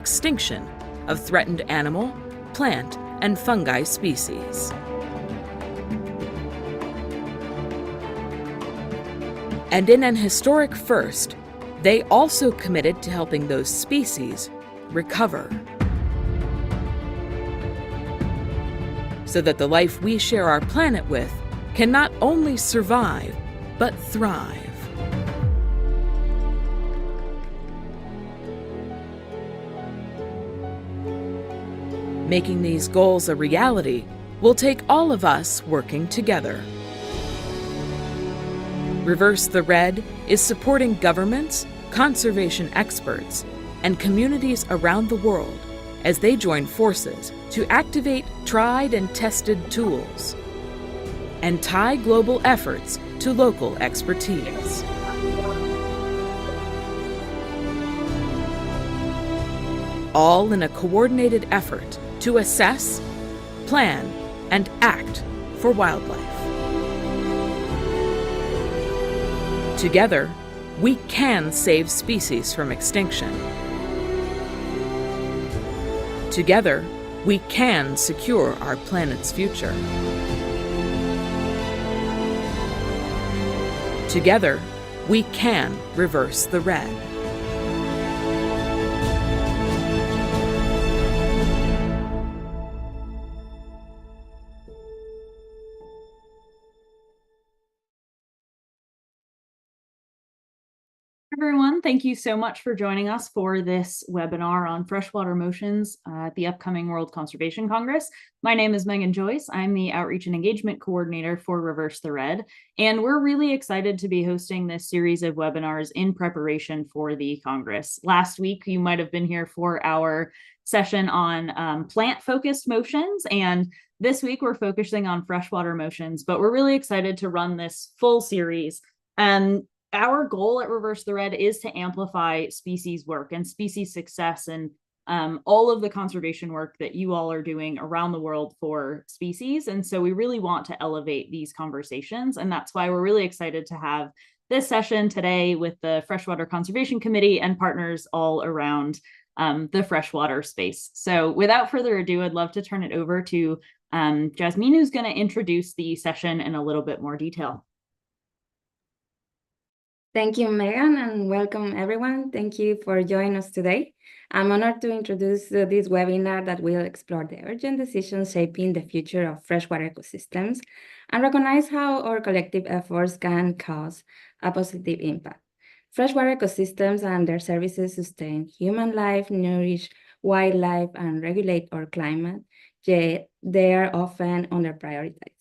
extinction of threatened animal, plant, and fungi species. And in an historic first, they also committed to helping those species recover, so that the life we share our planet with can not only survive, but thrive. Making these goals a reality will take all of us working together. Reverse the Red is supporting governments, conservation experts, and communities around the world as they join forces to activate tried and tested tools and tie global efforts to local expertise. All in a coordinated effort to assess, plan, and act for wildlife. Together, we can save species from extinction. Together, we can secure our planet's future. Together, we can reverse the red. Everyone, thank you so much for joining us for this webinar on Freshwater Motions at the upcoming World Conservation Congress. My name is Megan Joyce. I'm the Outreach and Engagement Coordinator for Reverse the Red, and we're really excited to be hosting this series of webinars in preparation for the Congress. Last week, you might have been here for our session on plant-focused motions, and this week we're focusing on freshwater motions, but we're really excited to run this full series. Our goal at Reverse the Red is to amplify species work and species success and all of the conservation work that you all are doing around the world for species. And so we really want to elevate these conversations. And that's why we're really excited to have this session today with the Freshwater Conservation Committee and partners all around the freshwater space. So without further ado, I'd love to turn it over to Jasmine, who's going to introduce the session in a little bit more detail. Thank you, Megan, and welcome everyone. Thank you for joining us today. I'm honored to introduce this webinar that will explore the urgent decisions shaping the future of freshwater ecosystems and recognize how our collective efforts can cause a positive impact. Freshwater ecosystems and their services sustain human life, nourish wildlife, and regulate our climate, yet they are often under-prioritized.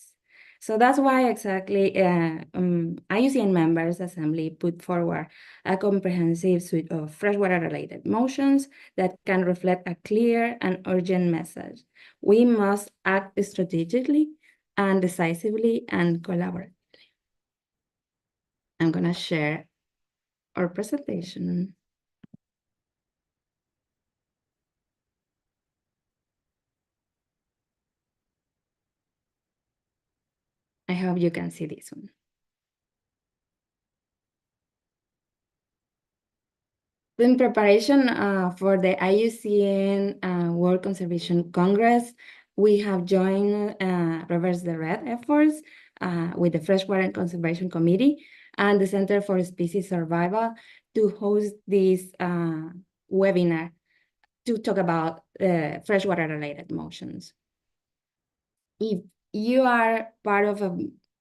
So that's why exactly IUCN Members Assembly put forward a comprehensive suite of freshwater-related motions that can reflect a clear and urgent message. We must act strategically and decisively and collaboratively. I'm going to share our presentation. I hope you can see this one. In preparation for the IUCN World Conservation Congress, we have joined Reverse the Red efforts with the Freshwater Conservation Committee and the Center for Species Survival to host this webinar to talk about freshwater-related motions. If you are part of a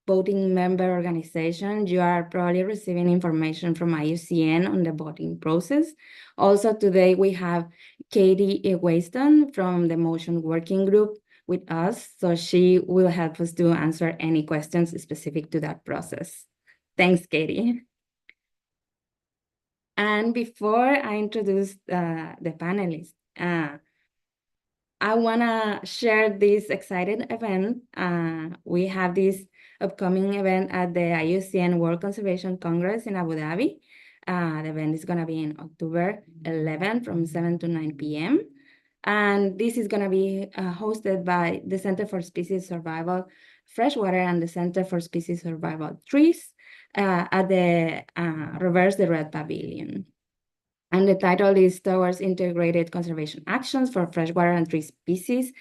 voting member organization, you are probably receiving information from IUCN on the voting process. Also today we have Katie Wayston from the Motion Working Group with us, so she will help us to answer any questions specific to that process. Thanks, Katie. And before I introduce the panelists, I want to share this exciting event. We have this upcoming event at the IUCN World Conservation Congress in Abu Dhabi. The event is going to be in October 11 from 7 to 9 p.m. And this is going to be hosted by the Center for Species Survival Freshwater and the Center for Species Survival Trees at the Reverse the Red Pavilion. And the title is Towards Integrated Conservation Actions for Freshwater and Tree Species,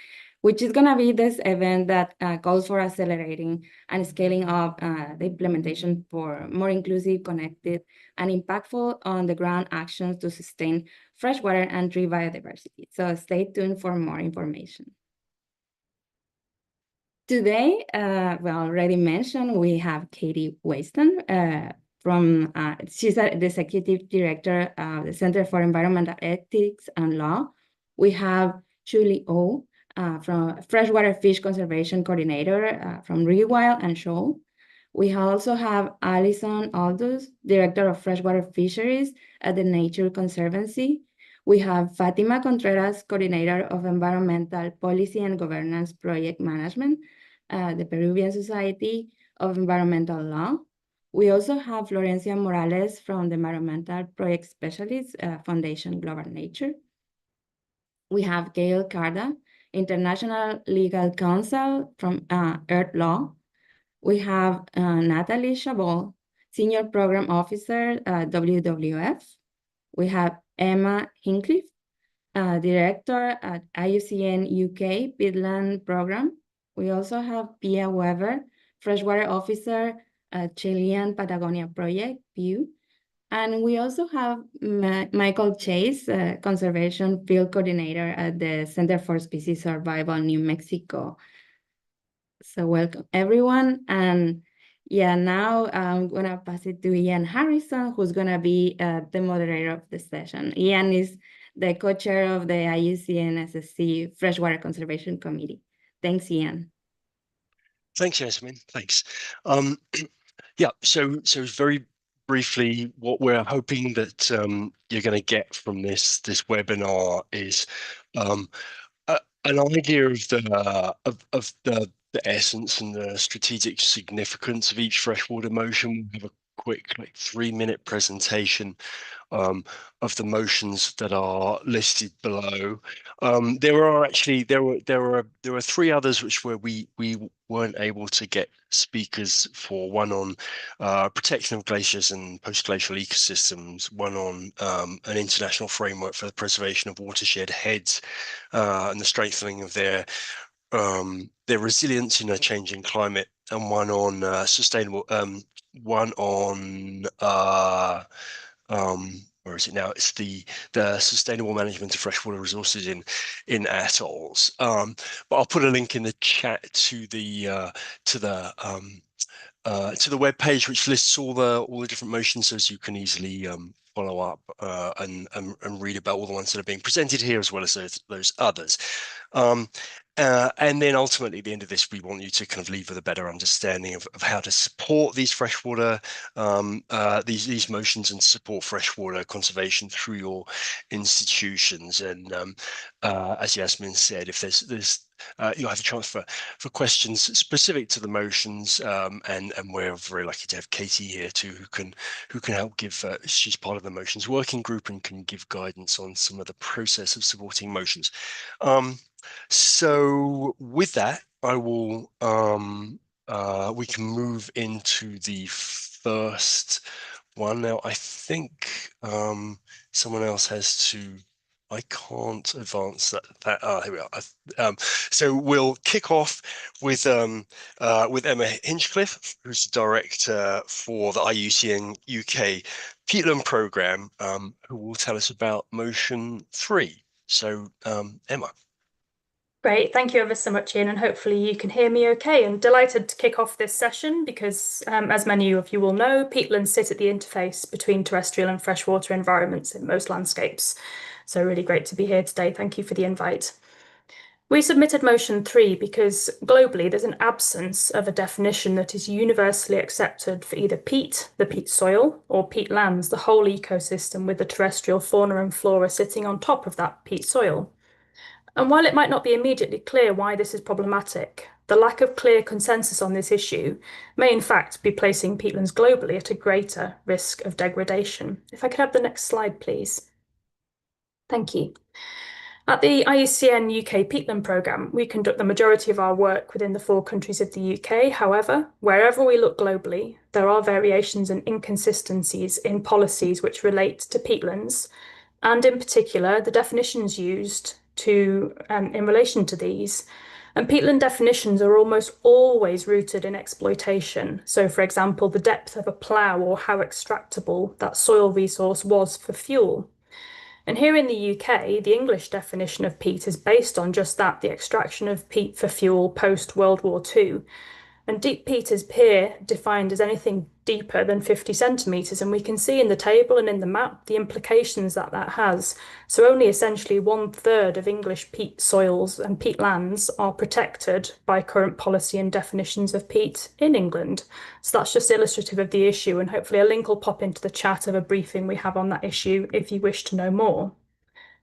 which is going to be this event that calls for accelerating and scaling up the implementation for more inclusive, connected, and impactful on-the-ground actions to sustain freshwater and tree biodiversity. So stay tuned for more information. Today, well, already mentioned, we have Katie Waston she's the Executive Director of the Center for Environmental Ethics and Law. We have Julie O from Freshwater Fish Conservation Coordinator from Rewild and Shoal. We also have Alison Aldous, Director of Freshwater Fisheries at the Nature Conservancy. We have Fatima Contreras, Coordinator of Environmental Policy and Governance Project Management, the Peruvian Society of Environmental Law. We also have Florencia Morales from the Environmental Project Specialists Foundation Global Nature. We have Gail Carda, International Legal Counsel from Earth Law. We have Natalie Chabot, Senior Program Officer at WWF. We have Emma Hincliffe, Director at IUCN UK Peatland Program. We also have Pia Weber, Freshwater Officer at Chilean Patagonia Project, PEW. And we also have Michael Chase, Conservation Field Coordinator at the Center for Species Survival, New Mexico. So welcome, everyone. And yeah, now I'm going to pass it to Ian Harrison, who's going to be the moderator of the session. Ian is the co-chair of the IUCN SSC Freshwater Conservation Committee. Thanks, Ian. Thanks, Yasmin. Thanks. Yeah, so very briefly, what we're hoping that you're going to get from this webinar is an idea of the essence and the strategic significance of each freshwater motion. We'll have a quick 3-minute presentation of the motions that are listed below. There are 3 others which we weren't able to get speakers for. One on protection of glaciers and post-glacial ecosystems, one on an international framework for the preservation of watershed heads and the strengthening of their resilience in a changing climate, and one on sustainable one on where is it now? It's the sustainable management of freshwater resources in atolls. But I'll put a link in the chat to the web page, which lists all the different motions, so you can easily follow up and read about all the ones that are being presented here, as well as those others. And then ultimately, at the end of this, we want you to kind of leave with a better understanding of how to support these freshwater, these motions, and support freshwater conservation through your institutions. And as Yasmin said, if there's you'll have a chance for questions specific to the motions, and we're very lucky to have Katie here too, who can help give. She's part of the motions working group and can give guidance on some of the process of supporting motions. So with that, I will we can move into the first one now. I think someone else has to. I can't advance that. Here we are. So we'll kick off with Emma Hinchcliffe, who's the director for the IUCN UK peatland program, who will tell us about motion 3. So Emma. Great, thank you ever so much, Ian, and hopefully you can hear me okay. I'm delighted to kick off this session because, as many of you will know, peatlands sit at the interface between terrestrial and freshwater environments in most landscapes. So really great to be here today. Thank you for the invite. We submitted motion 3 because globally there's an absence of a definition that is universally accepted for either peat, the peat soil, or peatlands, the whole ecosystem with the terrestrial fauna and flora sitting on top of that peat soil. And while it might not be immediately clear why this is problematic, the lack of clear consensus on this issue may in fact be placing peatlands globally at a greater risk of degradation. If I could have the next slide, please. Thank you. At the IUCN UK peatland programme, we conduct the majority of our work within the 4 countries of the UK. However, wherever we look globally, there are variations and inconsistencies in policies which relate to peatlands, and in particular, the definitions used to in relation to these. And peatland definitions are almost always rooted in exploitation. So, for example, the depth of a plough or how extractable that soil resource was for fuel. And here in the UK, the English definition of peat is based on just that, the extraction of peat for fuel post World War II. And deep peat is here defined as anything deeper than 50 centimetres. And we can see in the table and in the map the implications that that has. So only essentially 1/3 of English peat soils and peat lands are protected by current policy and definitions of peat in England. So that's just illustrative of the issue. And hopefully a link will pop into the chat of a briefing we have on that issue if you wish to know more.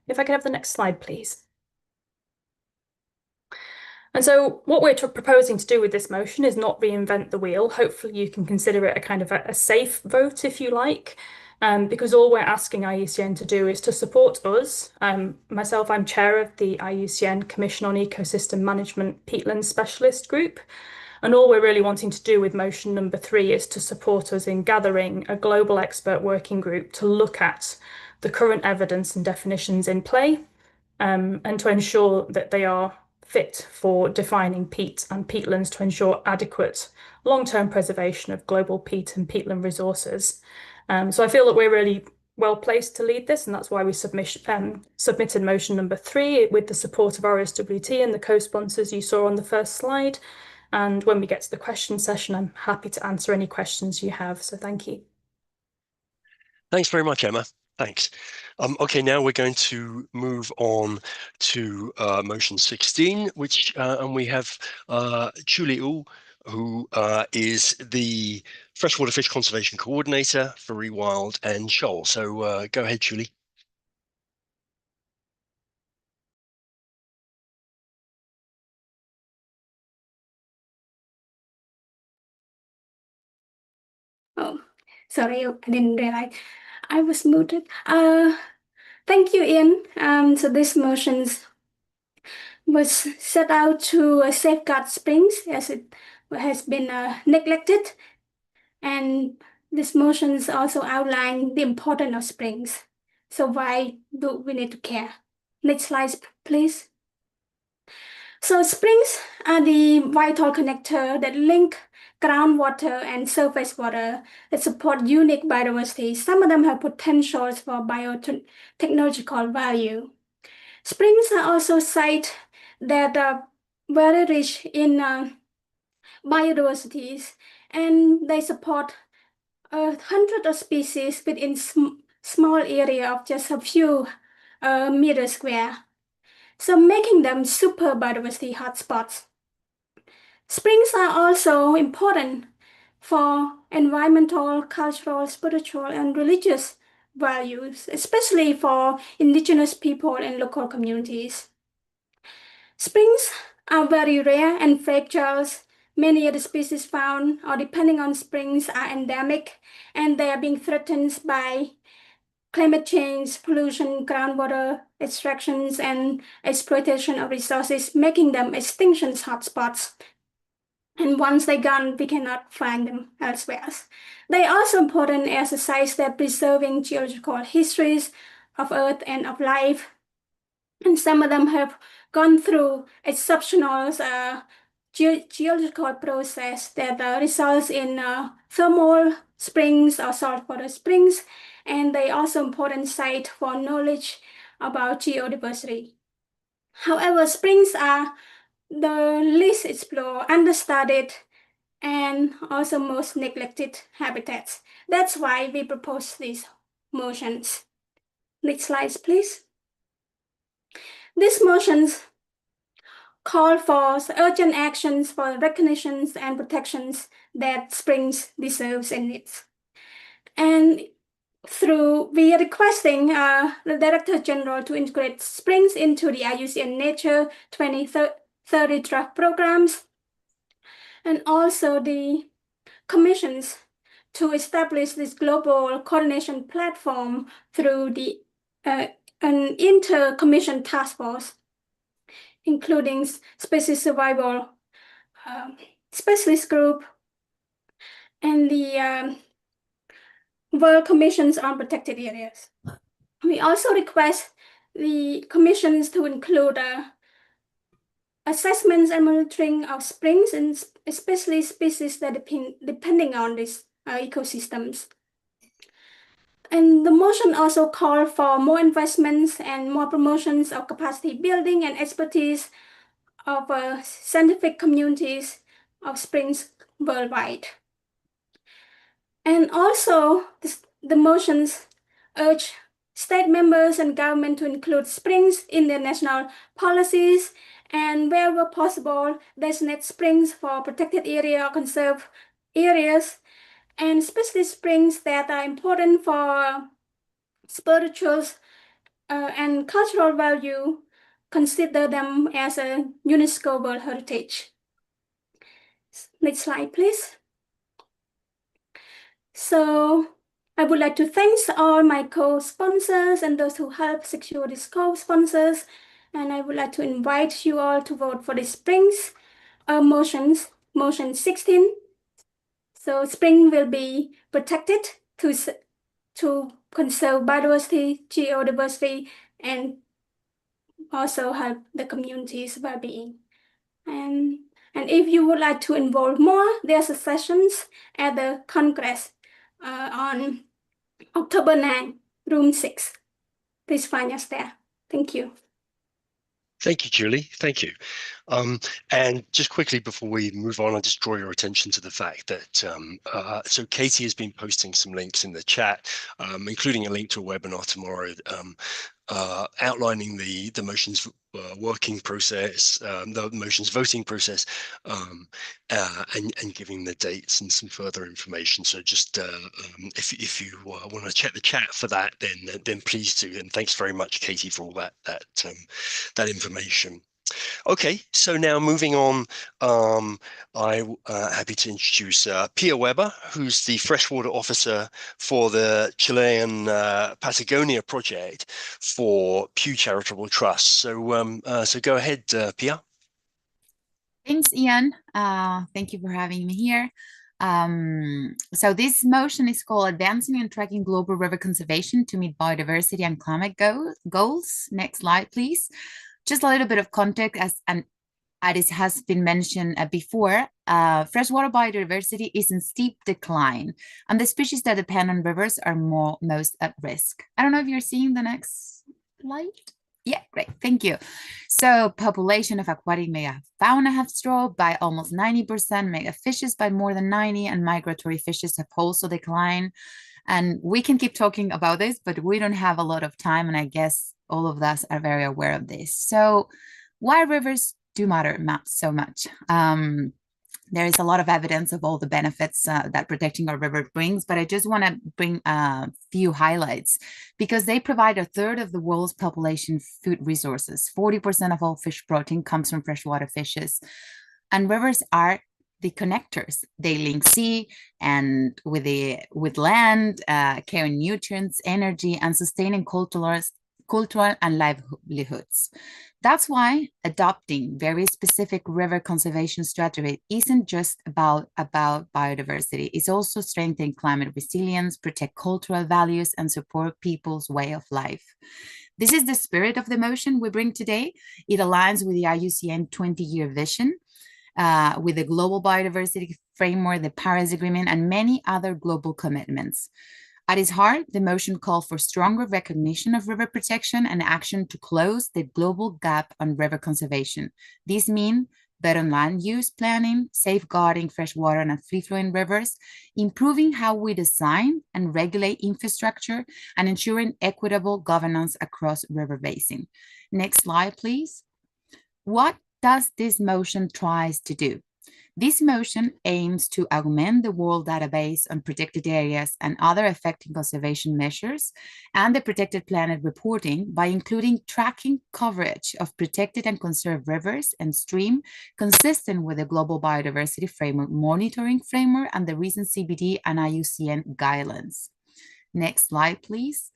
If I could have the next slide, please. And so what we're proposing to do with this motion is not reinvent the wheel. Hopefully you can consider it a kind of a safe vote, if you like, because all we're asking IUCN to do is to support us. Myself, I'm chair of the IUCN Commission on Ecosystem Management Peatland Specialist Group. And all we're really wanting to do with motion number 3 is to support us in gathering a global expert working group to look at the current evidence and definitions in play, and to ensure that they are fit for defining peat and peatlands to ensure adequate long-term preservation of global peat and peatland resources. So I feel that we're really well placed to lead this, and that's why we submitted motion number 3 with the support of RSWT and the co-sponsors you saw on the first slide. And when we get to the question session, I'm happy to answer any questions you have. So thank you. Thanks very much, Emma. Thanks. Okay, now we're going to move on to motion 16, which and we have Julie Wu, who is the Freshwater Fish Conservation Coordinator for Rewild and Shoal. So go ahead, Julie. Oh, sorry, I didn't realize I was muted. Thank you, Ian. So this motions was set out to safeguard springs as it has been neglected, and this motions also outline the importance of springs. So why do we need to care? Next slide, please. So springs are the vital connector that link groundwater and surface water that support unique biodiversity. Some of them have potentials for biotechnological value. Springs are also sites that are very rich in biodiversities, and they support 100 of species within small area of just a few meters square, so making them super biodiversity hotspots. Springs are also important for environmental, cultural, spiritual, and religious values, especially for indigenous people and local communities. Springs are very rare and fragile. Many of the species found or depending on springs are endemic, and they are being threatened by climate change, pollution, groundwater extractions, and exploitation of resources, making them extinction hotspots. And once they're gone, we cannot find them elsewhere. They are also important as a site that preserving geological histories of Earth and of life. And some of them have gone through exceptional geological process that results in thermal springs or saltwater springs. And they also important site for knowledge about geodiversity. However, springs are the least explored, understudied, and also most neglected habitats. That's why we propose these motions. Next slide, please. These motions call for urgent actions for recognitions and protections that springs deserves and needs. And we are requesting the Director General to integrate springs into the IUCN Nature 2030 draft programs, and also the commissions to establish this global coordination platform through an inter-commission task force, including species survival specialist group and the World Commissions on Protected Areas. We also request the commissions to include assessments and monitoring of springs, and especially species that depending on these ecosystems. And the motion also called for more investments and more promotions of capacity building and expertise of scientific communities of springs worldwide. And also, the motions urge state members and government to include springs in their national policies, and wherever possible, designate springs for protected area or conserved areas, and especially springs that are important for spiritual and cultural value, consider them as a UNESCO World Heritage. Next slide, please. So I would like to thank all my co-sponsors and those who helped secure these co-sponsors. And I would like to invite you all to vote for the springs motions, motion 16. So spring will be protected to conserve biodiversity, geodiversity, and also help the community's well-being. And if you would like to involve more, there's a sessions at the Congress on October 9, room 6. Please find us there. Thank you. Thank you, Julie. Thank you. And just quickly before we move on, I'll just draw your attention to the fact that so Katie has been posting some links in the chat, including a link to a webinar tomorrow, outlining the motions working process, the motions voting process, and giving the dates and some further information. So just if you want to check the chat for that, then please do. And thanks very much, Katie, for all that information. Okay, so now moving on, I'm happy to introduce Pia Weber, who's the freshwater officer for the Chilean Patagonia project for Pew Charitable Trust. So, so go ahead, Pia. Thanks, Ian. Thank you for having me here. So this motion is called Advancing and Tracking Global River Conservation to Meet Biodiversity and Climate Goals. Next slide, please. Just a little bit of context, as it has been mentioned before, freshwater biodiversity is in steep decline, and the species that depend on rivers are most at risk. I don't know if you're seeing the next slide. Yeah, great, thank you. So population of aquatic megafauna have dropped by almost 90%, megafishes by more than 90%, and migratory fishes have also declined. And we can keep talking about this, but we don't have a lot of time, and I guess all of us are very aware of this. So why rivers do matter so much? There is a lot of evidence of all the benefits that protecting our river brings, but I just want to bring a few highlights because they provide a third of the world's population food resources. 40% of all fish protein comes from freshwater fishes, and rivers are the connectors. They link sea and with land, carrying nutrients, energy, and sustaining cultural and livelihoods. That's why adopting very specific river conservation strategy isn't just about biodiversity. It's also strengthen climate resilience, protect cultural values, and support people's way of life. This is the spirit of the motion we bring today. It aligns with the IUCN 20-year vision, with the Global Biodiversity Framework, the Paris Agreement, and many other global commitments. At its heart, the motion called for stronger recognition of river protection and action to close the global gap on river conservation. These mean better land use planning, safeguarding freshwater and free-flowing rivers, improving how we design and regulate infrastructure, and ensuring equitable governance across river basin. Next slide, please. What does this motion tries to do? This motion aims to augment the world database on protected areas and other affecting conservation measures and the Protected Planet reporting by including tracking coverage of protected and conserved rivers and streams consistent with the Global Biodiversity Framework monitoring framework and the recent CBD and IUCN guidelines. Next slide, please.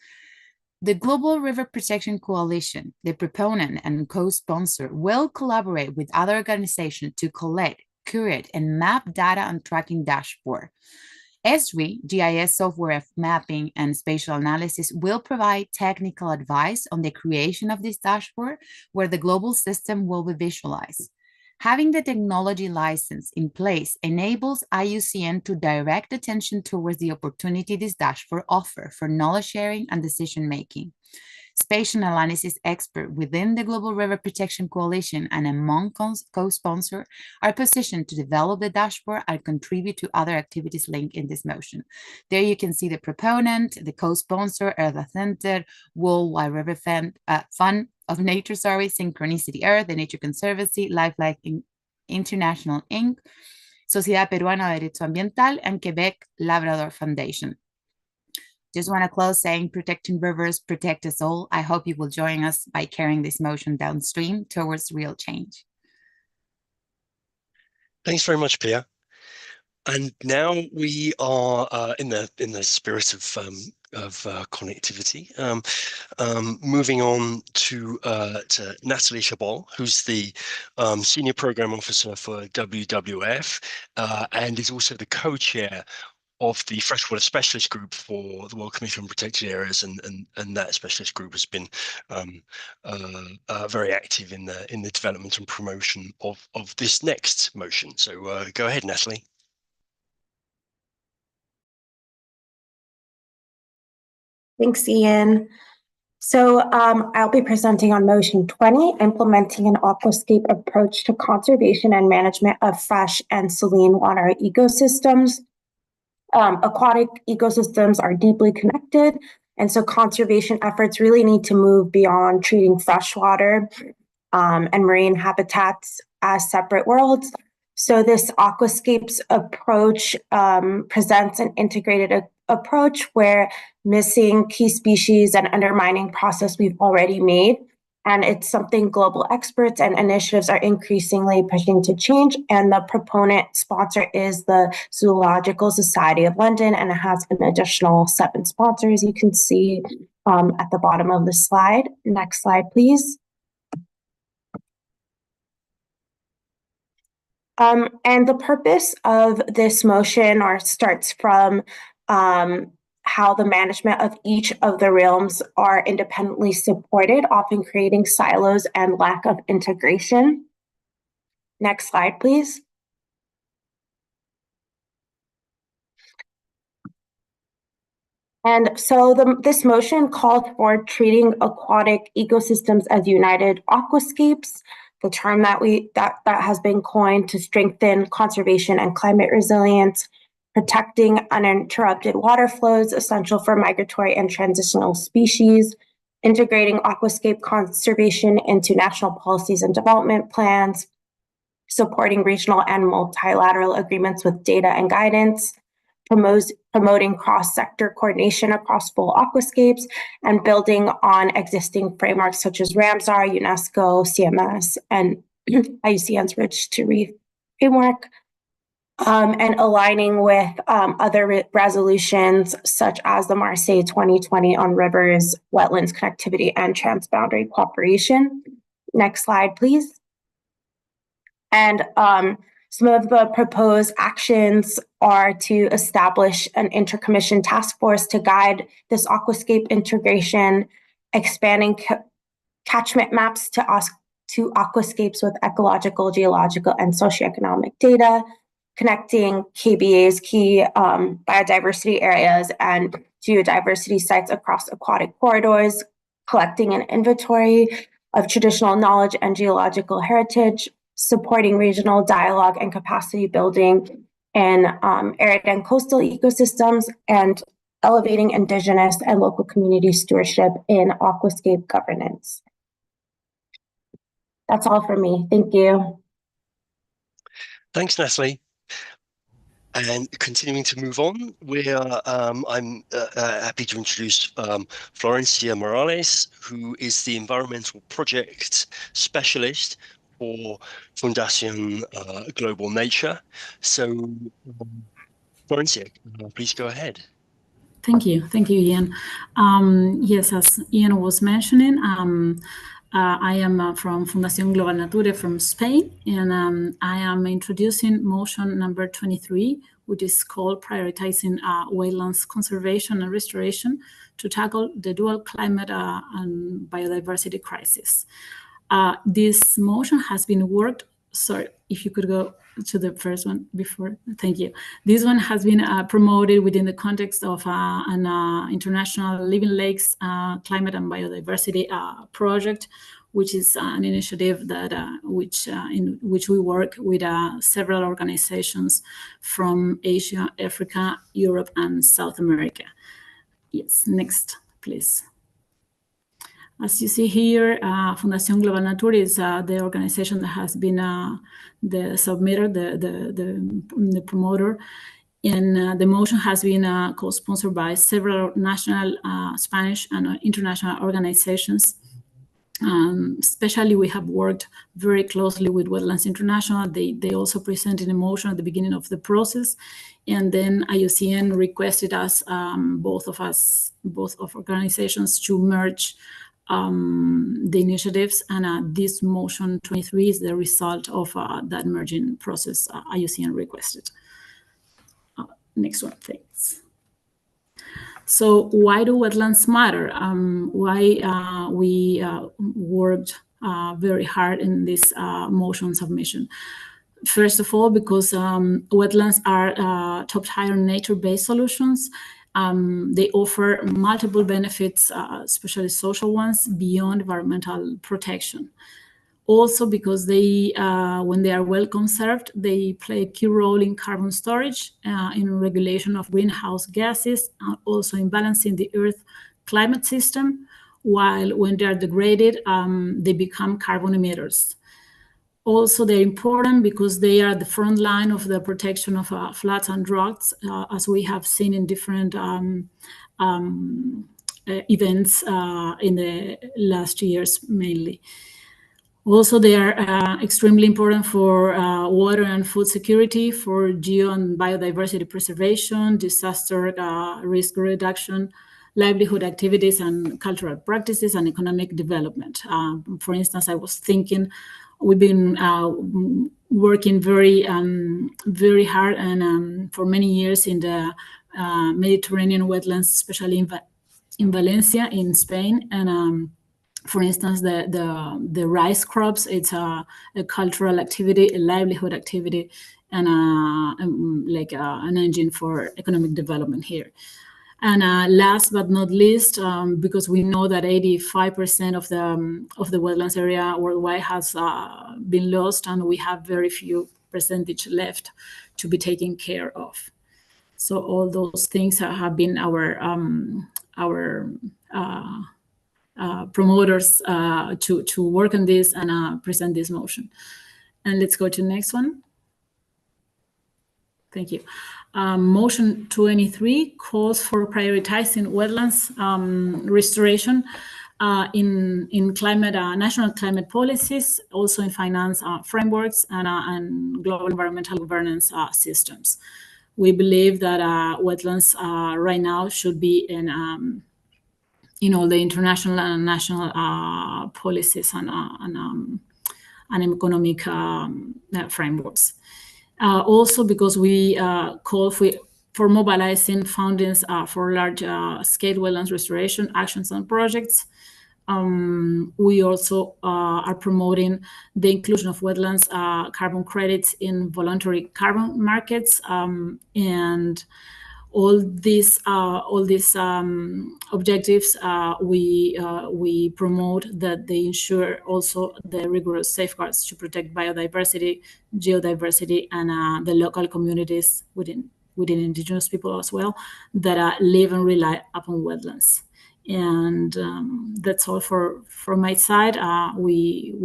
The Global River Protection Coalition, the proponent and co-sponsor, will collaborate with other organizations to collect, curate, and map data on tracking dashboard. Esri, GIS software of mapping and spatial analysis, will provide technical advice on the creation of this dashboard where the global system will be visualized. Having the technology license in place enables IUCN to direct attention towards the opportunity this dashboard offers for knowledge sharing and decision making. Spatial analysis experts within the Global River Protection Coalition and among co-sponsors are positioned to develop the dashboard and contribute to other activities linked in this motion. There you can see the proponent, the co-sponsor, Earth Center, Worldwide River Fund of Nature, Synchronicity Earth, the Nature Conservancy, Life International Inc., Sociedad Peruana de Derecho Ambiental, and Quebec Labrador Foundation. Just want to close saying protecting rivers protect us all. I hope you will join us by carrying this motion downstream towards real change. Thanks very much, Pia. And now we are in the spirit of connectivity. Moving on to Natalie Chabot, who's the Senior Program Officer for WWF and is also the co-chair of the Freshwater Specialist Group for the World Commission on Protected Areas, and that specialist group has been very active in the development and promotion of this next motion. So go ahead, Natalie. Thanks, Ian. So I'll be presenting on Motion 20, implementing an aquascape approach to conservation and management of fresh and saline water ecosystems. Aquatic ecosystems are deeply connected, and so conservation efforts really need to move beyond treating freshwater and marine habitats as separate worlds. So this aquascapes approach presents an integrated approach where missing key species and undermining process we've already made. And it's something global experts and initiatives are increasingly pushing to change. And the proponent sponsor is the Zoological Society of London, and it has an additional 7 sponsors you can see at the bottom of the slide. Next slide, please. And the purpose of this motion starts from how the management of each of the realms are independently supported, often creating silos and lack of integration. Next slide, please. And so this motion called for treating aquatic ecosystems as united aquascapes, the term that has been coined to strengthen conservation and climate resilience, protecting uninterrupted water flows essential for migratory and transitional species, integrating aquascape conservation into national policies and development plans, supporting regional and multilateral agreements with data and guidance, promoting cross-sector coordination across full aquascapes, and building on existing frameworks such as Ramsar, UNESCO, CMS, and IUCN's Ridge to Reef framework. And aligning with other resolutions such as the Marseille 2020 on rivers, wetlands connectivity, and transboundary cooperation. Next slide, please. And some of the proposed actions are to establish an intercommission task force to guide this aquascape integration, expanding catchment maps to aquascapes with ecological, geological, and socioeconomic data, connecting KBA's key biodiversity areas and geodiversity sites across aquatic corridors, collecting an inventory of traditional knowledge and geological heritage, supporting regional dialogue and capacity building in arid and coastal ecosystems, and elevating Indigenous and local community stewardship in aquascape governance. That's all for me. Thank you. Thanks, Natalie. And continuing to move on, I'm happy to introduce Florencia Morales, who is the environmental project specialist for Fundación Global Nature. So, Florencia, please go ahead. Thank you, Ian. Yes, as Ian was mentioning, I am from Fundación Global Nature from Spain, and I am introducing motion number 23, which is called Prioritizing Wetlands Conservation and Restoration to Tackle the Dual Climate and Biodiversity Crisis. This motion has been worked, sorry, if you could go to the first one before, thank you. This one has been promoted within the context of an international Living Lakes Climate and Biodiversity project, which is an initiative that in which we work with several organizations from Asia, Africa, Europe, and South America. Yes, next, please. As you see here, Fundación Global Nature is the organization that has been the submitter, the promoter. And the motion has been co-sponsored by several national, Spanish, and international organizations. Especially, we have worked very closely with Wetlands International. They also presented a motion at the beginning of the process. And then IUCN requested us, both of organizations, to merge the initiatives, and this motion 23 is the result of that merging process IUCN requested. Next one, thanks. So why do wetlands matter? Why we worked very hard in this motion submission? First of all, because wetlands are top-tier nature-based solutions. They offer multiple benefits, especially social ones, beyond environmental protection. Also because they, when they are well conserved, they play a key role in carbon storage, in regulation of greenhouse gases, also in balancing the Earth climate system, while when they are degraded, they become carbon emitters. Also, they're important because they are the front line of the protection of floods and droughts, as we have seen in different events in the last years mainly. Also, they are extremely important for water and food security, for geo and biodiversity preservation, disaster risk reduction, livelihood activities and cultural practices, and economic development. For instance, I was thinking, we've been working very hard and for many years in the Mediterranean wetlands, especially in Valencia, in Spain, and for instance, the rice crops, it's a cultural activity, a livelihood activity, and like an engine for economic development here. And last but not least, because we know that 85% of the wetlands area worldwide has been lost, and we have very few percentage left to be taken care of. So all those things have been our promoters to work on this and present this motion. And let's go to the next one. Thank you. Motion 23 calls for prioritizing wetlands restoration in climate, national climate policies, also in finance frameworks and global environmental governance systems. We believe that wetlands right now should be in all the international and national policies and economic frameworks. Also because we call for mobilizing fundings for large-scale wetlands restoration actions and projects. We also are promoting the inclusion of wetlands carbon credits in voluntary carbon markets, and all these objectives we promote that they ensure also the rigorous safeguards to protect biodiversity, geodiversity, and the local communities within indigenous people as well that live and rely upon wetlands. And that's all from my side. We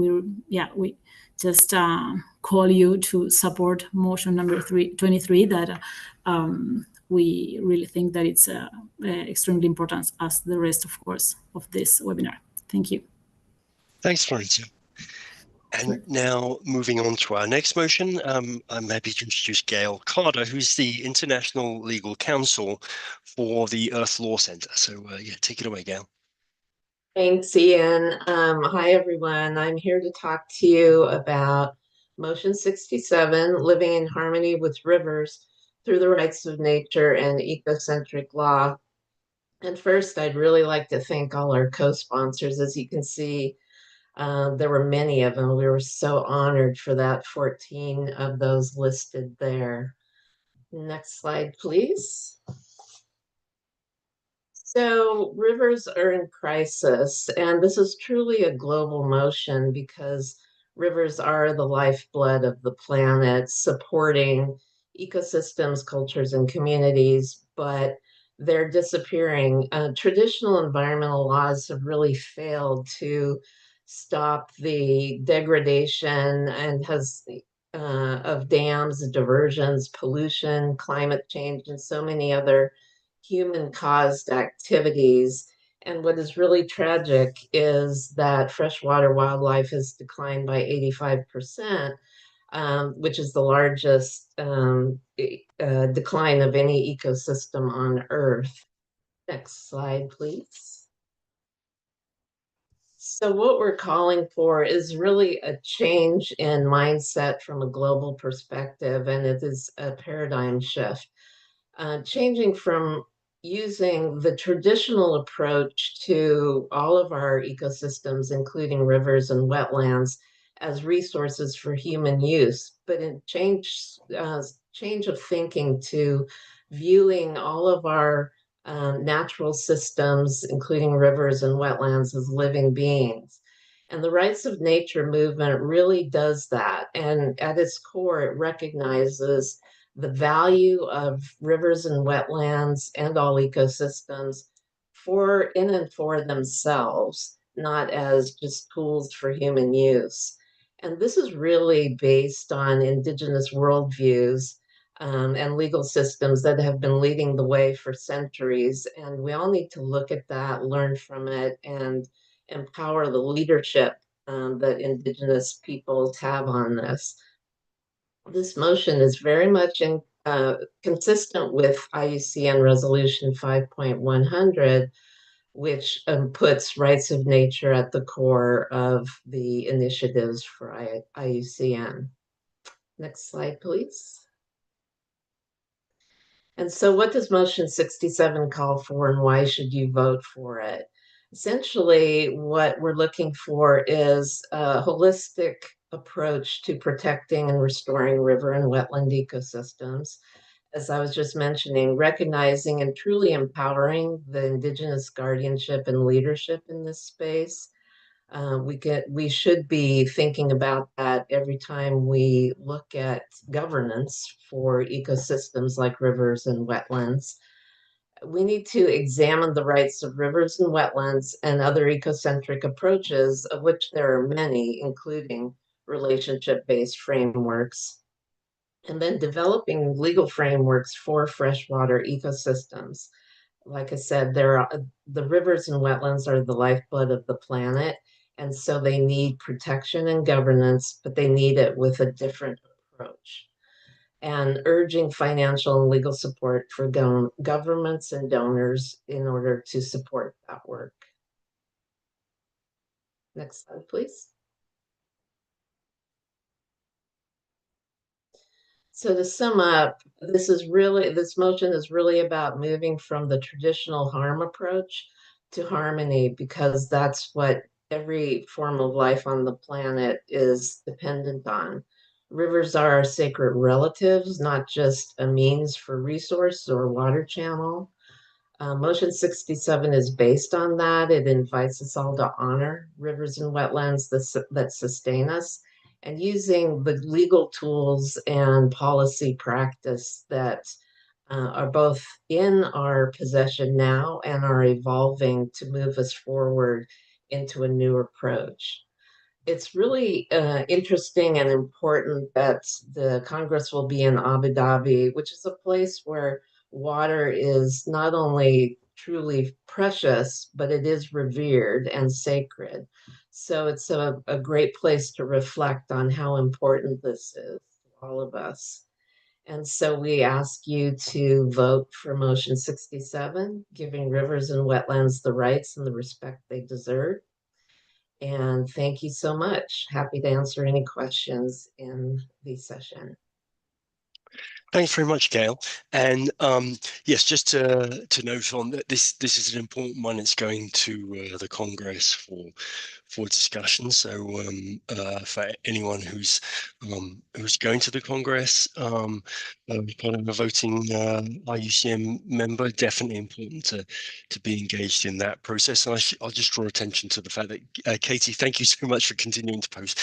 just call you to support motion number 23 that we really think that it's extremely important, as the rest, of course, of this webinar. Thank you. Thanks, Florencia. And now moving on to our next motion, I'm happy to introduce Gail Carter, who's the International Legal Counsel for the Earth Law Center. So yeah, take it away, Gail. Thanks, Ian. Hi, everyone. I'm here to talk to you about Motion 67, Living in Harmony with Rivers Through the Rights of Nature and Ecocentric Law. And first, I'd really like to thank all our co-sponsors. As you can see, there were many of them. We were so honored for that, 14 of those listed there. Next slide, please. So rivers are in crisis, and this is truly a global motion because rivers are the lifeblood of the planet, supporting ecosystems, cultures, and communities, but they're disappearing. Traditional environmental laws have really failed to stop the degradation and of dams, diversions, pollution, climate change, and so many other human-caused activities. And what is really tragic is that freshwater wildlife has declined by 85%, which is the largest decline of any ecosystem on Earth. Next slide, please. So what we're calling for is really a change in mindset from a global perspective, and it is a paradigm shift. Changing from using the traditional approach to all of our ecosystems, including rivers and wetlands, as resources for human use, but in change of thinking to viewing all of our natural systems, including rivers and wetlands, as living beings. And the rights of nature movement really does that. And at its core, it recognizes the value of rivers and wetlands and all ecosystems in and for themselves, not as just tools for human use. And this is really based on indigenous worldviews and legal systems that have been leading the way for centuries. And we all need to look at that, learn from it, and empower the leadership that indigenous peoples have on this. This motion is very much consistent with IUCN Resolution 5.100, which puts rights of nature at the core of the initiatives for IUCN. Next slide, please. And so what does Motion 67 call for, and why should you vote for it? Essentially, what we're looking for is a holistic approach to protecting and restoring river and wetland ecosystems. As I was just mentioning, recognizing and truly empowering the Indigenous guardianship and leadership in this space. We should be thinking about that every time we look at governance for ecosystems like rivers and wetlands. We need to examine the rights of rivers and wetlands and other ecocentric approaches, of which there are many, including relationship-based frameworks, and then developing legal frameworks for freshwater ecosystems. Like I said, the rivers and wetlands are the lifeblood of the planet, and so they need protection and governance, but they need it with a different approach. And urging financial and legal support for governments and donors in order to support that work. Next slide, please. So to sum up, this motion is really about moving from the traditional harm approach to harmony, because that's what every form of life on the planet is dependent on. Rivers are our sacred relatives, not just a means for resource or water channel. Motion 67 is based on that. It invites us all to honor rivers and wetlands that sustain us, and using the legal tools and policy practice that are both in our possession now and are evolving to move us forward into a new approach. It's really interesting and important that the Congress will be in Abu Dhabi, which is a place where water is not only truly precious, but it is revered and sacred. So it's a great place to reflect on how important this is to all of us. And so we ask you to vote for motion 67, giving rivers and wetlands the rights and the respect they deserve. And thank you so much. Happy to answer any questions in the session. Thanks very much, Gail. And yes, just to note on that, this is an important one. It's going to the Congress for discussion. So for anyone who's going to the Congress, kind of a voting IUCN member, definitely important to be engaged in that process. And I'll just draw attention to the fact that Katie, thank you so much for continuing to post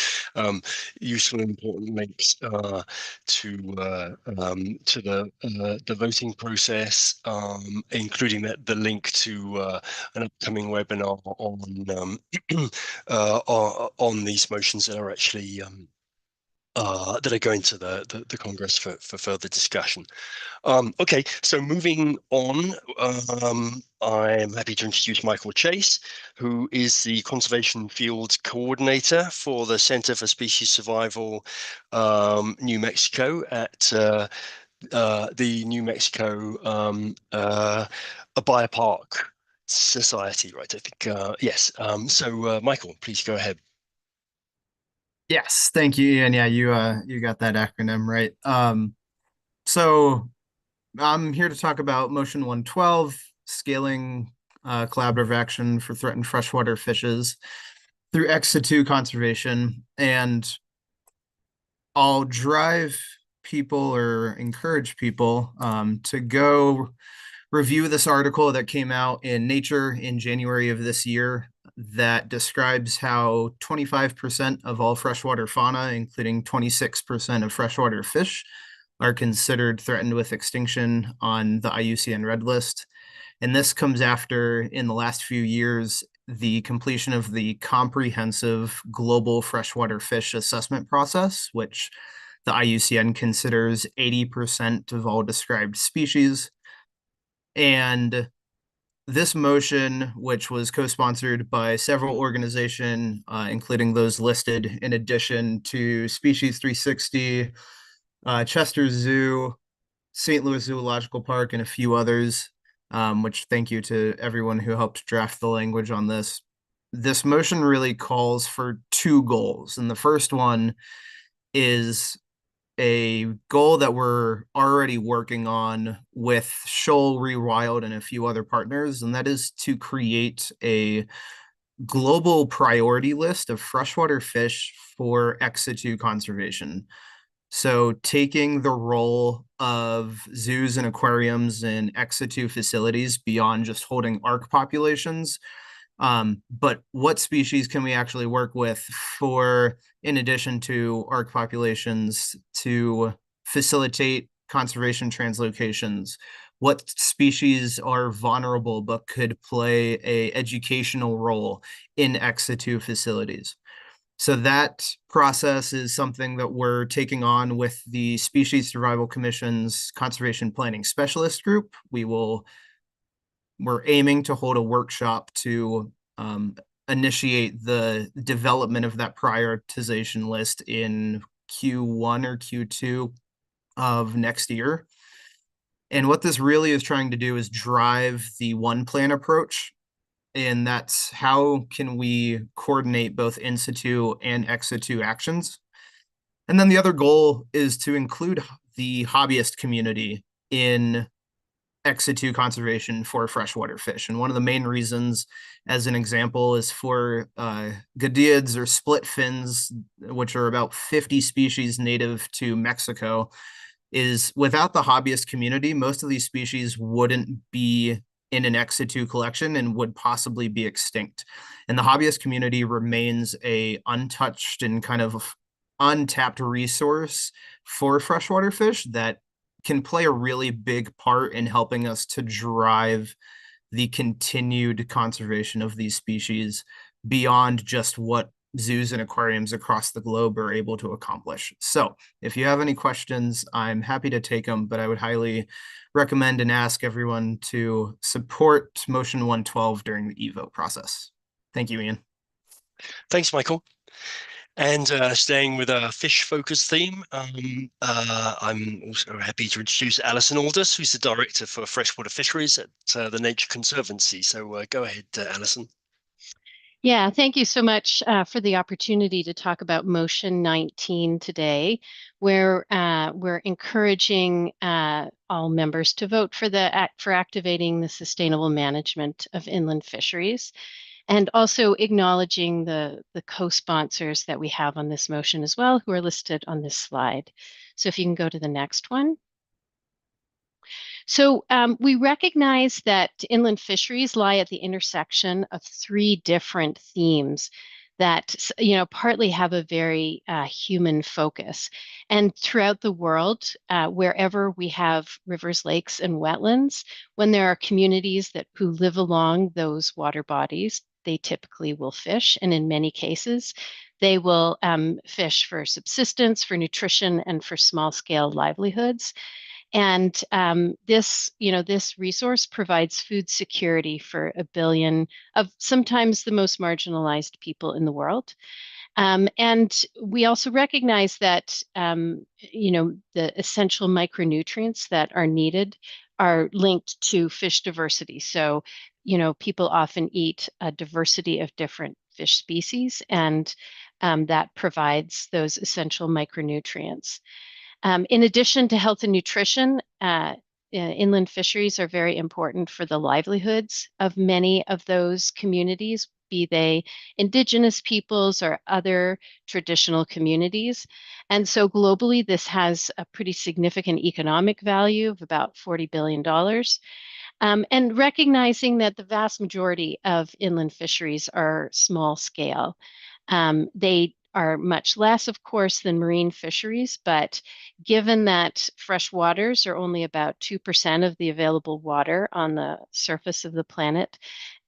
useful and important links to the voting process, including the link to an upcoming webinar on these motions that are actually that are going to the Congress for further discussion. Okay, so moving on, I'm happy to introduce Michael Chase, who is the Conservation Field Coordinator for the Center for Species Survival, New Mexico at the New Mexico Biopark Society, right? I think, yes. So Michael, please go ahead. Yes, thank you, Ian. Yeah, you got that acronym right. So I'm here to talk about Motion 112, scaling collaborative action for threatened freshwater fishes through ex situ conservation. And I'll drive people or encourage people to go review this article that came out in Nature in January of this year that describes how 25% of all freshwater fauna, including 26% of freshwater fish, are considered threatened with extinction on the IUCN Red List. And this comes after, in the last few years, the completion of the comprehensive global freshwater fish assessment process, which the IUCN considers 80% of all described species. And this motion, which was co-sponsored by several organizations, including those listed in addition to Species 360, Chester Zoo, St. Louis Zoological Park, and a few others, which thank you to everyone who helped draft the language on this. This motion really calls for two goals. And the first one is a goal that we're already working on with Shoal, Rewild, and a few other partners, and that is to create a global priority list of freshwater fish for ex situ conservation. So taking the role of zoos and aquariums and ex situ facilities beyond just holding ARC populations, but what species can we actually work with for, in addition to ARC populations, to facilitate conservation translocations? What species are vulnerable but could play an educational role in ex situ facilities? So that process is something that we're taking on with the Species Survival Commission's Conservation Planning Specialist Group. We're aiming to hold a workshop to initiate the development of that prioritization list in Q1 or Q2 of next year. And what this really is trying to do is drive the one plan approach. And that's how can we coordinate both in situ and ex situ actions. And then the other goal is to include the hobbyist community in ex situ conservation for freshwater fish. And one of the main reasons, as an example, is for gadiids or split fins, which are about 50 species native to Mexico, is without the hobbyist community, most of these species wouldn't be in an ex situ collection and would possibly be extinct. And the hobbyist community remains a untouched and kind of untapped resource for freshwater fish that can play a really big part in helping us to drive the continued conservation of these species beyond just what zoos and aquariums across the globe are able to accomplish. So if you have any questions, I'm happy to take them, but I would highly recommend and ask everyone to support Motion 112 during the EVO process. Thank you, Ian. Thanks, Michael. And staying with a fish focus theme, I'm also happy to introduce Alison Aldous, who's the Director for Freshwater Fisheries at the Nature Conservancy. So go ahead, Alison. Yeah, thank you so much for the opportunity to talk about Motion 19 today, where we're encouraging all members to vote for for activating the sustainable management of inland fisheries, and also acknowledging the co-sponsors that we have on this motion as well, who are listed on this slide. So if you can go to the next one. So we recognize that inland fisheries lie at the intersection of three different themes that, partly have a very human focus. And throughout the world, wherever we have rivers, lakes, and wetlands, when there are communities who live along those water bodies, they typically will fish. And in many cases, they will fish for subsistence, for nutrition, and for small-scale livelihoods. And this resource provides food security for 1 billion of sometimes the most marginalized people in the world. And we also recognize that, the essential micronutrients that are needed are linked to fish diversity. So, people often eat a diversity of different fish species, and that provides those essential micronutrients. In addition to health and nutrition, inland fisheries are very important for the livelihoods of many of those communities, be they indigenous peoples or other traditional communities. And so globally, this has a pretty significant economic value of about $40 billion. And recognizing that the vast majority of inland fisheries are small scale. They are much less, of course, than marine fisheries, but given that fresh waters are only about 2% of the available water on the surface of the planet,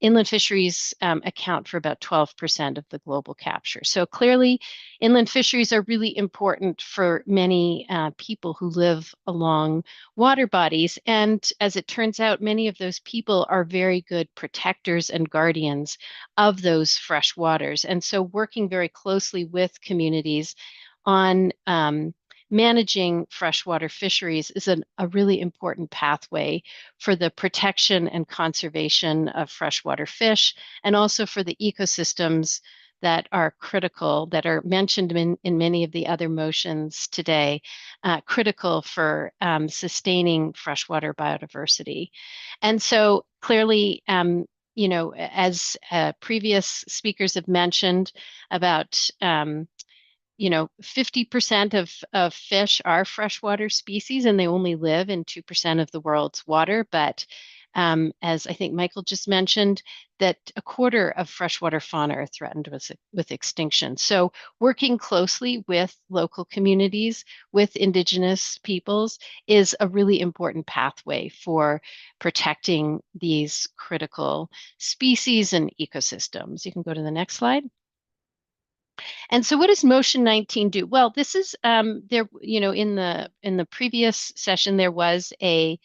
inland fisheries account for about 12% of the global capture. So clearly, inland fisheries are really important for many people who live along water bodies. And as it turns out, many of those people are very good protectors and guardians of those fresh waters. And so working very closely with communities on managing freshwater fisheries is a really important pathway for the protection and conservation of freshwater fish, and also for the ecosystems that are critical, that are mentioned in many of the other motions today, critical for sustaining freshwater biodiversity. And so clearly, as previous speakers have mentioned about 50% of fish are freshwater species, and they only live in 2% of the world's water. But as I think Michael just mentioned, that 1/4 of freshwater fauna are threatened with extinction. So working closely with local communities, with indigenous peoples, is a really important pathway for protecting these critical species and ecosystems. You can go to the next slide. And so what does Motion 19 do? Well, this is there, in the previous session, there was an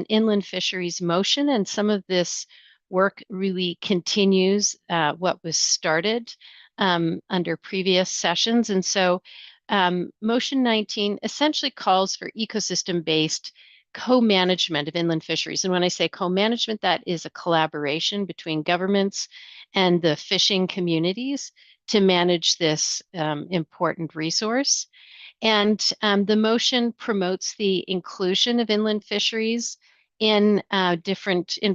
inland fisheries motion, and some of this work really continues what was started under previous sessions. And so Motion 19 essentially calls for ecosystem-based co-management of inland fisheries. And when I say co-management, that is a collaboration between governments and the fishing communities to manage this important resource. And the motion promotes the inclusion of inland fisheries in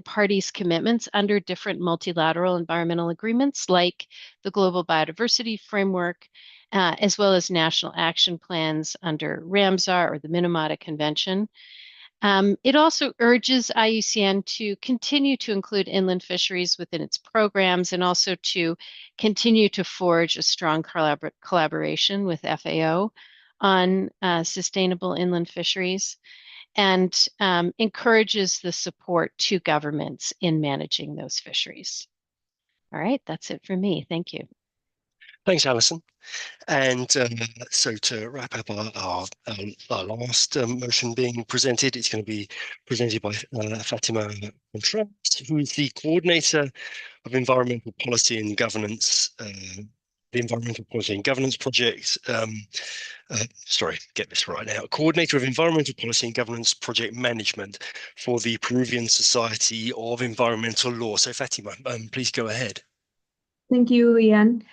parties' commitments under different multilateral environmental agreements, like the Global Biodiversity Framework, as well as national action plans under Ramsar or the Minamata Convention. It also urges IUCN to continue to include inland fisheries within its programs, and also to continue to forge a strong collaboration with FAO on sustainable inland fisheries, and encourages the support to governments in managing those fisheries. All right, that's it for me. Thank you. Thanks, Alison. And so to wrap up our last motion being presented, it's going to be presented by Fatima Contreras, who is the Coordinator of Environmental Policy and Governance the Environmental Policy and Governance Project. Sorry, get this right now. Coordinator of Environmental Policy and Governance Project Management for the Peruvian Society of Environmental Law. So Fatima, please go ahead. Thank you, Ian.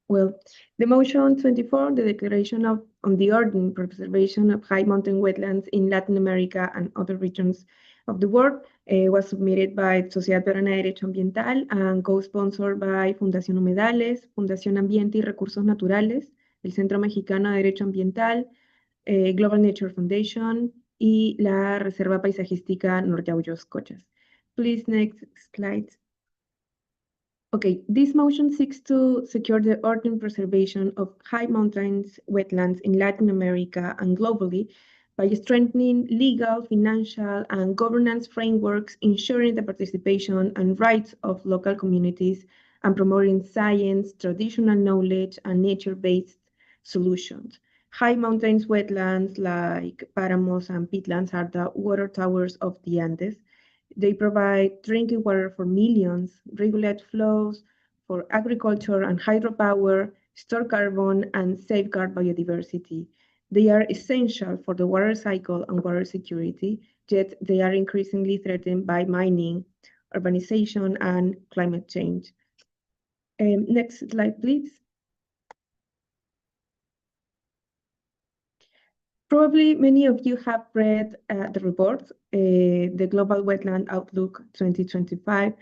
Well, the motion 24, the declaration on the ordinary preservation of high mountain wetlands in Latin America and other regions of the world, was submitted by Sociedad Peruana de Derecho Ambiental and co-sponsored by Fundación Humedales, Fundación Ambiente y Recursos Naturales, el Centro Mexicano de Derecho Ambiental, Global Nature Foundation y la Reserva Paisajística Norte Auyos Cochas. Please, next slide. Okay, this motion seeks to secure the ordinary preservation of high mountains wetlands in Latin America and globally by strengthening legal, financial, and governance frameworks, ensuring the participation and rights of local communities, and promoting science, traditional knowledge, and nature-based solutions. High mountains wetlands like paramos and peatlands are the water towers of the Andes. They provide drinking water for millions, regulate flows for agriculture and hydropower, store carbon, and safeguard biodiversity. They are essential for the water cycle and water security, yet they are increasingly threatened by mining, urbanization, and climate change. Next slide, please. Probably many of you have read the report, the Global Wetland Outlook 2025,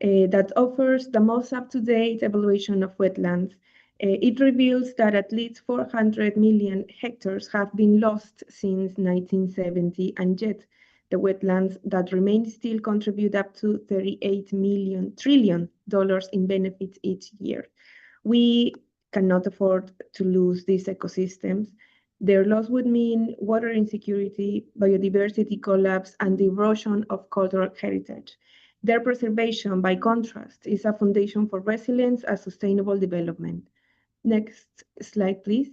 that offers the most up-to-date evaluation of wetlands. It reveals that at least 400 million hectares have been lost since 1970, and yet the wetlands that remain still contribute up to $38 trillion in benefits each year. We cannot afford to lose these ecosystems. Their loss would mean water insecurity, biodiversity collapse, and the erosion of cultural heritage. Their preservation, by contrast, is a foundation for resilience and sustainable development. Next slide, please.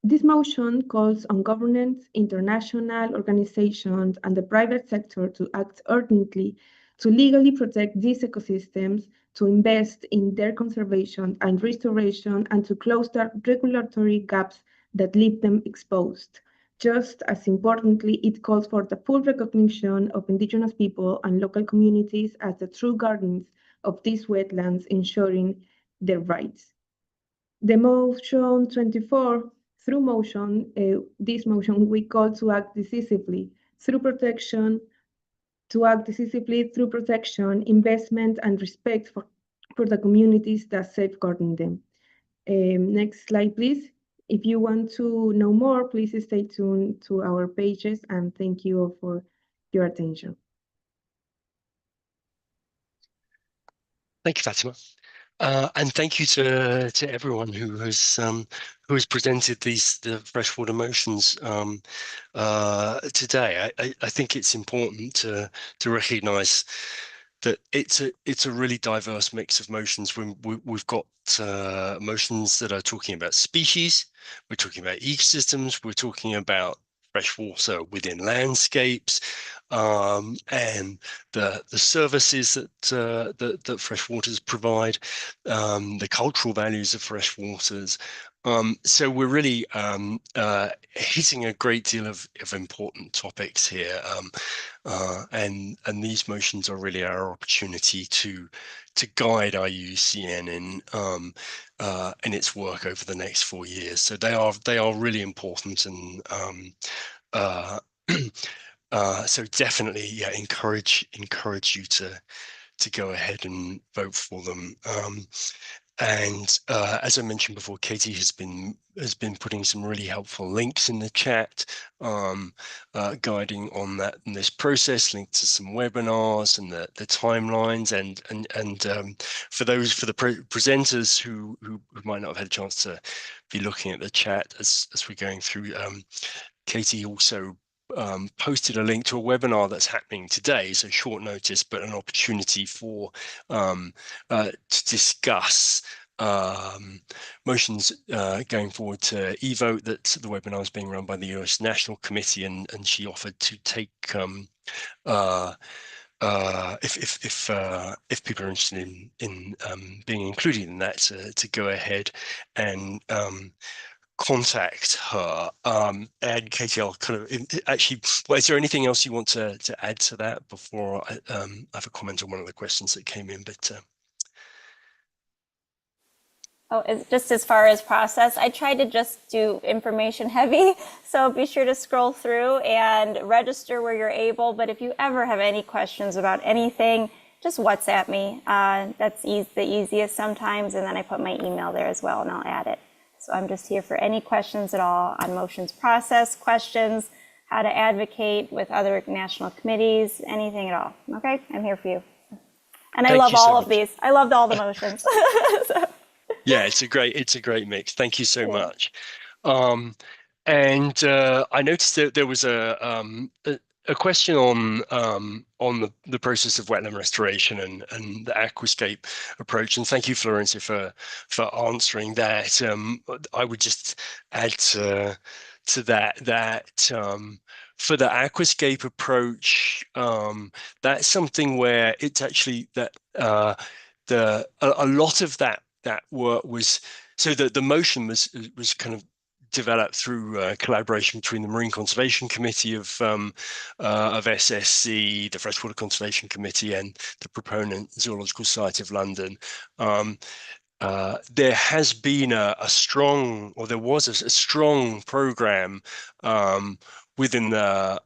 This motion calls on governments, international organizations, and the private sector to act urgently to legally protect these ecosystems, to invest in their conservation and restoration, and to close the regulatory gaps that leave them exposed. Just as importantly, it calls for the full recognition of indigenous people and local communities as the true guardians of these wetlands, ensuring their rights. The motion 24, this motion, we call to act decisively through protection, investment, and respect for the communities that safeguarding them. Next slide, please. If you want to know more, please stay tuned to our pages, and thank you all for your attention. Thank you, Fatima. And thank you to everyone who has presented the Freshwater Motions today. I think it's important to recognise that it's a really diverse mix of motions. We've got motions that are talking about species, we're talking about ecosystems, we're talking about freshwater within landscapes, and the services that freshwaters provide, the cultural values of freshwaters. So we're really hitting a great deal of important topics here, and these motions are really our opportunity to guide IUCN in its work over the next 4 years. So they are really important, and so definitely, yeah, encourage you to go ahead and vote for them. And as I mentioned before, Katie has been putting some really helpful links in the chat, guiding on this process, linked to some webinars and the timelines, and for the presenters who might not have had a chance to be looking at the chat as we're going through, Katie also posted a link to a webinar that's happening today, so short notice, but an opportunity for to discuss motions going forward to e-vote. That the webinar is being run by the US National Committee, and she offered to take if people are interested in being included in that, to go ahead and contact her. And Katie, I'll kind of actually, well, is there anything else you want to add to that before I have a comment on one of the questions that came in? But just as far as process, I try to just do information heavy. So be sure to scroll through and register where you're able. But if you ever have any questions about anything, just WhatsApp me. That's the easiest sometimes. And then I put my email there as well, and I'll add it. So I'm just here for any questions at all on motions process, questions, how to advocate with other national committees, anything at all. Okay, I'm here for you. And I love all of these. I loved all the motions. So. Yeah, it's a great mix. Thank you so much. And I noticed that there was a question on the process of wetland restoration and the aquascape approach. And thank you, Florencia, for answering that. I would just add to that for the aquascape approach, that's something where it's actually that a lot of that work was, so the motion was kind of developed through collaboration between the Marine Conservation Committee of SSC, the Freshwater Conservation Committee, and the proponent Zoological Society of London. There has been there was a strong program within the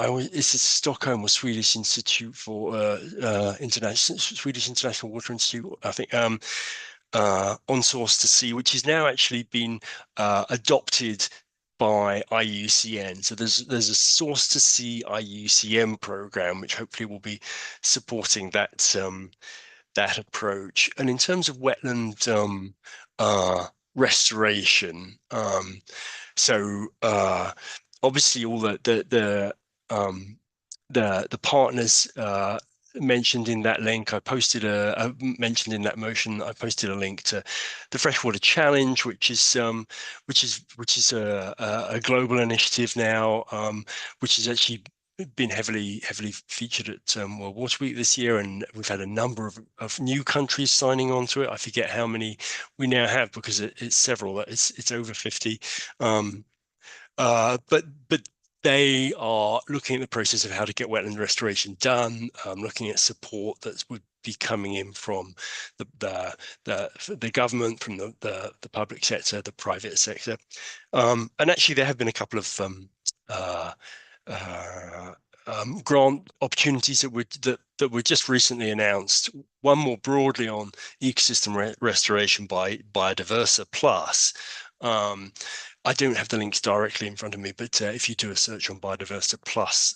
it's the Stockholm or Swedish Institute for Swedish International Water Institute, I think, on Source to Sea, which has now actually been adopted by IUCN. So there's a Source to Sea IUCN program, which hopefully will be supporting that that approach. And in terms of wetland restoration, so obviously all the partners mentioned in that link, I posted mentioned in that motion, I posted a link to the Freshwater Challenge, which is a global initiative now, which has actually been heavily featured at World Water Week this year, and we've had a number of new countries signing on to it. I forget how many we now have because it's several. It's over 50. But they are looking at the process of how to get wetland restoration done, looking at support that would be coming in from the government, from the public sector, the private sector, and actually there have been a couple of grant opportunities that were just recently announced. One more broadly on ecosystem restoration by Biodiversa Plus. I don't have the links directly in front of me, but if you do a search on Biodiversa Plus,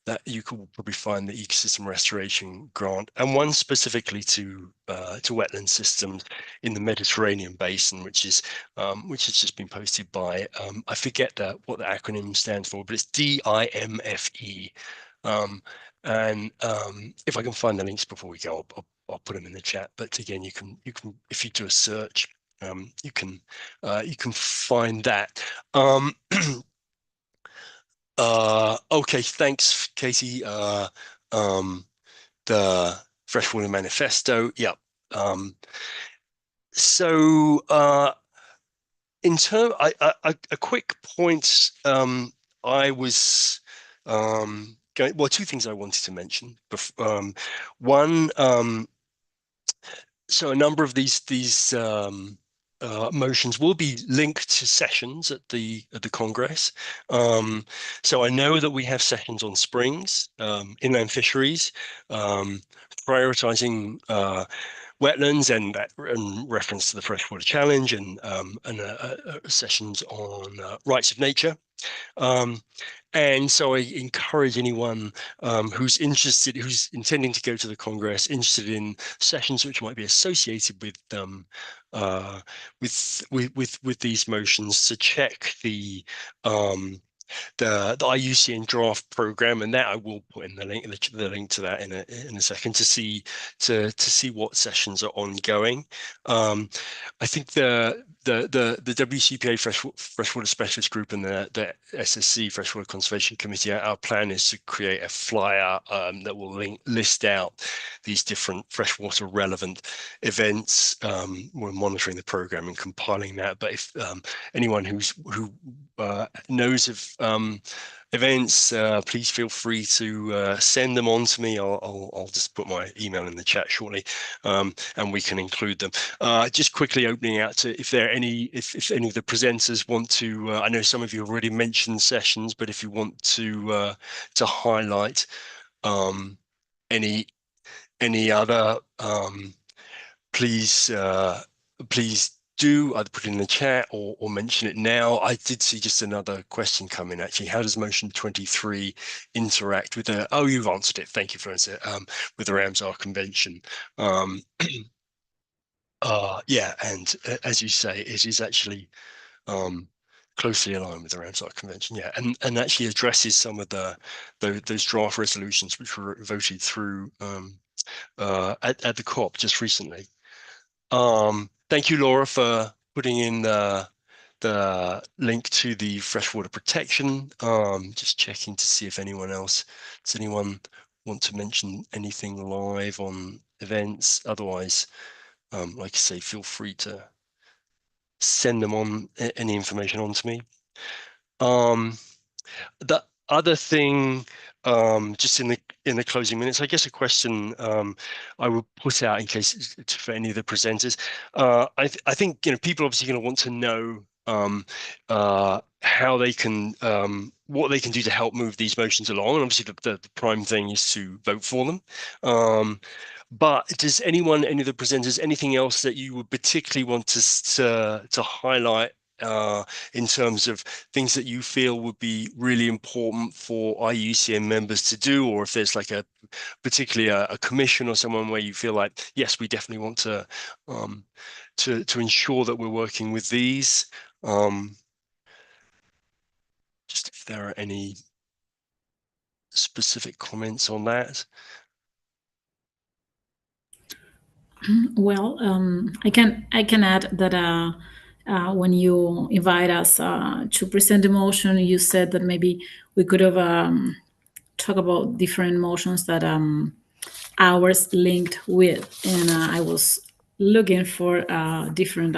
that you could probably find the ecosystem restoration grant, and one specifically to wetland systems in the Mediterranean basin, which has just been posted by I forget what the acronym stands for, but it's DIMFE. And if I can find the links before we go, I'll put them in the chat. But again, you can if you do a search, you can find that. Okay, thanks, Katie. The Freshwater Manifesto, yeah. So in terms, a quick point. I was going. Well, two things I wanted to mention. One. So a number of these motions will be linked to sessions at the Congress. So I know that we have sessions on springs, inland fisheries, prioritizing wetlands, and reference to the Freshwater Challenge, and sessions on rights of nature. And so I encourage anyone who's intending to go to the Congress, interested in sessions which might be associated with these motions, to check the IUCN draft program, and that I will put in the link to that in a second to see what sessions are ongoing. I think the WCPA Freshwater Specialist Group and the SSC Freshwater Conservation Committee, our plan is to create a flyer that will list out these different freshwater relevant events. We're monitoring the program and compiling that, but if anyone who knows of events, please feel free to send them on to me. I'll just put my email in the chat shortly, and we can include them. Just quickly opening out to if any of the presenters want to. I know some of you have already mentioned sessions, but if you want to highlight any other, please do either put it in the chat or mention it now. I did see just another question come in, actually. How does motion 23 interact with the, oh, you've answered it. Thank you, Florence, with the Ramsar Convention. Yeah, and as you say, it is actually closely aligned with the Ramsar Convention, yeah, and actually addresses some of those draft resolutions which were voted through at the COP just recently. Thank you, Laura, for putting in the link to the freshwater protection. Just checking to see if anyone else, does anyone want to mention anything live on events? Otherwise, like I say, feel free to send them on any information on to me. The other thing, just in the closing minutes, I guess a question I would put out in case for any of the presenters. I think people obviously going to want to know how they can what they can do to help move these motions along, and obviously the prime thing is to vote for them. But does any of the presenters, anything else that you would particularly want to highlight in terms of things that you feel would be really important for IUCN members to do, or if there's like particularly a commission or someone where you feel like, yes, we definitely want to ensure that we're working with these. Just if there are any specific comments on that. Well, I can add that when you invite us to present the motion, you said that maybe we could have talked about different motions that ours linked with, and I was looking for different,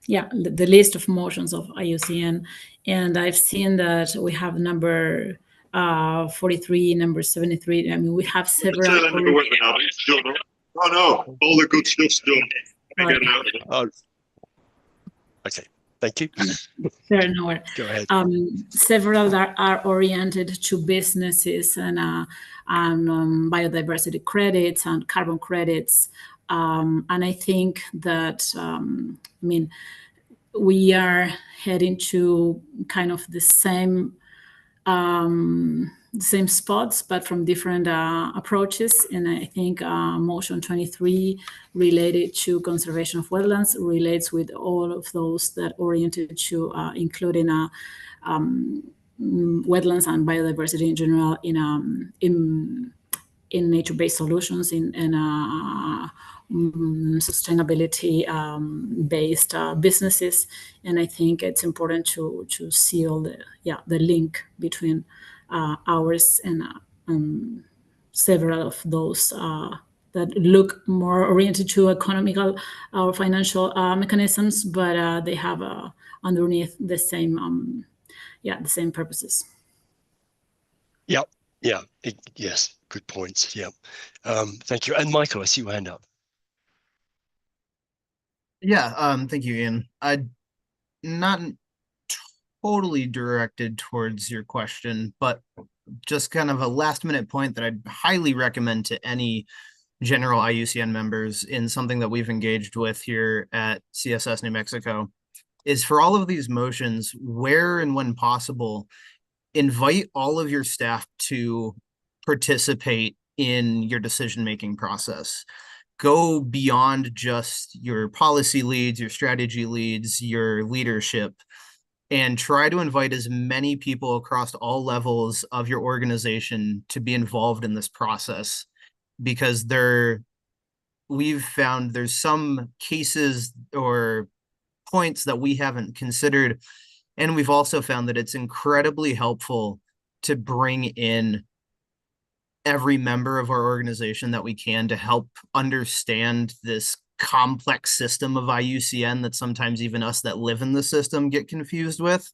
the list of motions of IUCN, and I've seen that we have number 43, number 73. I mean, we have several. Oh no, all the good stuff's done. Okay, thank you. Fair enough. Go ahead. Several that are oriented to businesses and biodiversity credits and carbon credits. And I think that, I mean, we are heading to kind of the same spots, but from different approaches. And I think motion 23 related to conservation of wetlands relates with all of those that oriented to including wetlands and biodiversity in general in nature-based solutions in sustainability based businesses. And I think it's important to see all the link between ours and several of those that look more oriented to economical or financial mechanisms, but they have underneath the same the same purposes. Yep. Yeah. Yes. Good points. Yeah. Thank you. And Michael, I see your hand up. Yeah. Thank you, Ian. Not totally directed towards your question, but just kind of a last minute point that I'd highly recommend to any general IUCN members in something that we've engaged with here at CSS New Mexico is for all of these motions, where and when possible, invite all of your staff to participate in your decision-making process. Go beyond just your policy leads, your strategy leads, your leadership, and try to invite as many people across all levels of your organization to be involved in this process, because we've found there's some cases or points that we haven't considered. And we've also found that it's incredibly helpful to bring in every member of our organization that we can to help understand this complex system of IUCN that sometimes even us that live in the system get confused with.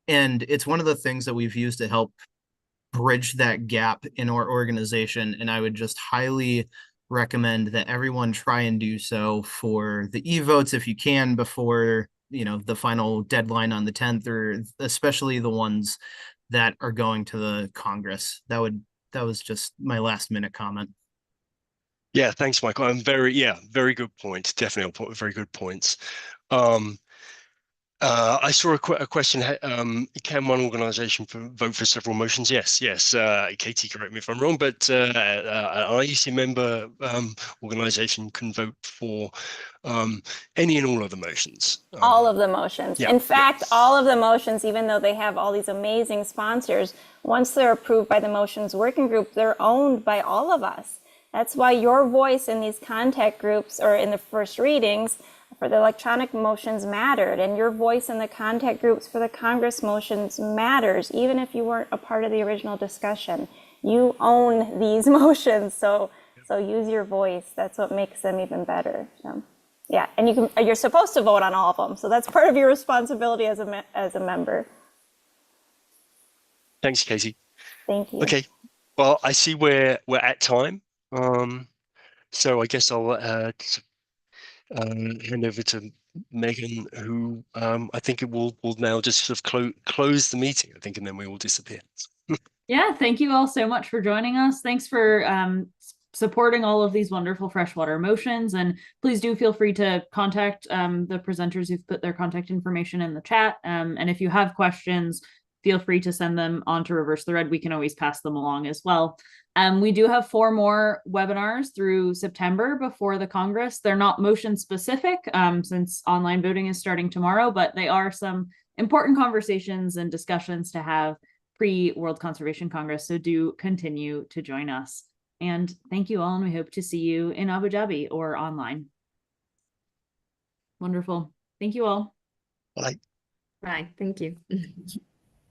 And it's one of the things that we've used to help bridge that gap in our organization. And I would just highly recommend that everyone try and do so for the e-votes if you can before, the final deadline on the 10th, or especially the ones that are going to the Congress. That was just my last minute comment. Yeah, thanks, Michael. Very good point. Definitely very good points. I saw a question. Can one organization vote for several motions? Yes. Katie, correct me if I'm wrong, but an IUC member organization can vote for any and all of the motions. All of the motions. Yeah, In fact, all of the motions, even though they have all these amazing sponsors, once they're approved by the motions working group, they're owned by all of us. That's why your voice in these contact groups or in the first readings for the electronic motions mattered, and your voice in the contact groups for the Congress motions matters, even if you weren't a part of the original discussion. You own these motions, so use your voice. That's what makes them even better. So, yeah, and you're supposed to vote on all of them, so that's part of your responsibility as a member. Thanks, Katie. Thank you. Okay, well, I see we're at time, so I guess I'll hand over to Megan, who I think it will now just sort of close the meeting, I think, and then we will disappear. Yeah, thank you all so much for joining us. Thanks for supporting all of these wonderful freshwater motions, and please do feel free to contact the presenters who've put their contact information in the chat. And if you have questions, feel free to send them on to Reverse the Red. We can always pass them along as well. We do have 4 more webinars through September before the Congress. They're not motion specific since online voting is starting tomorrow, but they are some important conversations and discussions to have pre-World Conservation Congress. So do continue to join us. And thank you all, and we hope to see you in Abu Dhabi or online. Wonderful. Thank you all. Bye. Bye. Thank you.